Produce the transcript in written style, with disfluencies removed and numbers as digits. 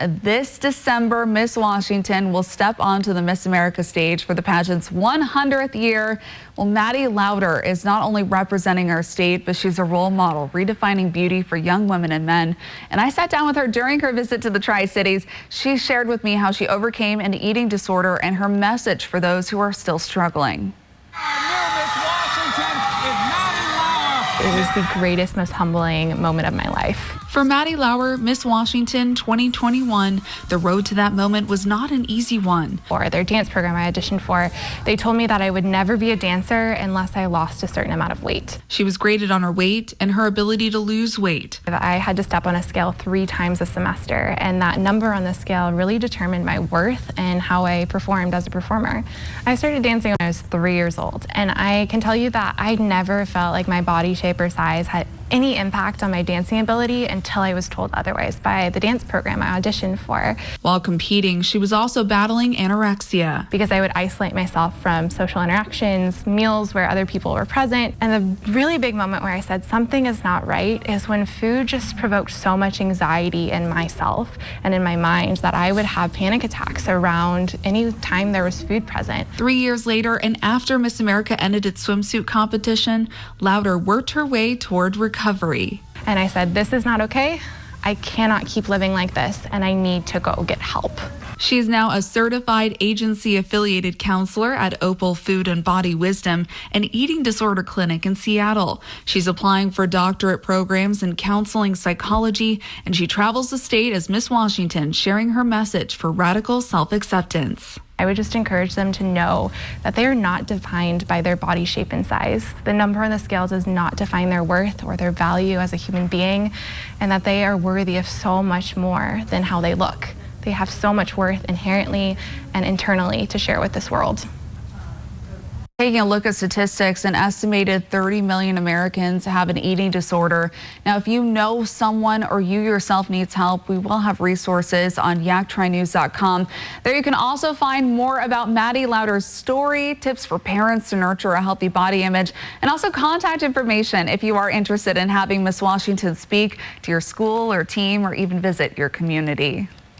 This December, Miss Washington will step onto the Miss America stage for the pageant's 100th year. Well, Maddie Louder is not only representing our state, but she's a role model, redefining beauty for young women and men. And I sat down with her during her visit to the Tri-Cities. She shared with me how she overcame an eating disorder and her message for those who are still struggling. It was the greatest, most humbling moment of my life. For Maddie Louder, Miss Washington 2021, the road to that moment was not an easy one. For their dance program I auditioned for, they told me that I would never be a dancer unless I lost a certain amount of weight. She was graded on her weight and her ability to lose weight. I had to step on a scale 3 times a semester, and that number on the scale really determined my worth and how I performed as a performer. I started dancing when I was 3 years old, and I can tell you that I never felt like my body shape or size had any impact on my dancing ability until I was told otherwise by the dance program I auditioned for. While competing, she was also battling anorexia. Because I would isolate myself from social interactions, meals where other people were present. And the really big moment where I said something is not right is when food just provoked so much anxiety in myself and in my mind that I would have panic attacks around any time there was food present. 3 years later, and after Miss America ended its swimsuit competition, Louder worked her way toward recovery. And I said, this is not okay. I cannot keep living like this, and I need to go get help. She is now a certified agency-affiliated counselor at Opal Food and Body Wisdom, an eating disorder clinic in Seattle. She's applying for doctorate programs in counseling psychology, and she travels the state as Miss Washington, sharing her message for radical self-acceptance. I would just encourage them to know that they are not defined by their body shape and size. The number on the scale does not define their worth or their value as a human being, and that they are worthy of so much more than how they look. They have so much worth inherently and internally to share with this world. Taking a look at statistics, an estimated 30 million Americans have an eating disorder. Now, if you know someone or you yourself needs help, we will have resources on yaktrinews.com. There you can also find more about Maddie Louder's story, tips for parents to nurture a healthy body image, and also contact information if you are interested in having Miss Washington speak to your school or team or even visit your community.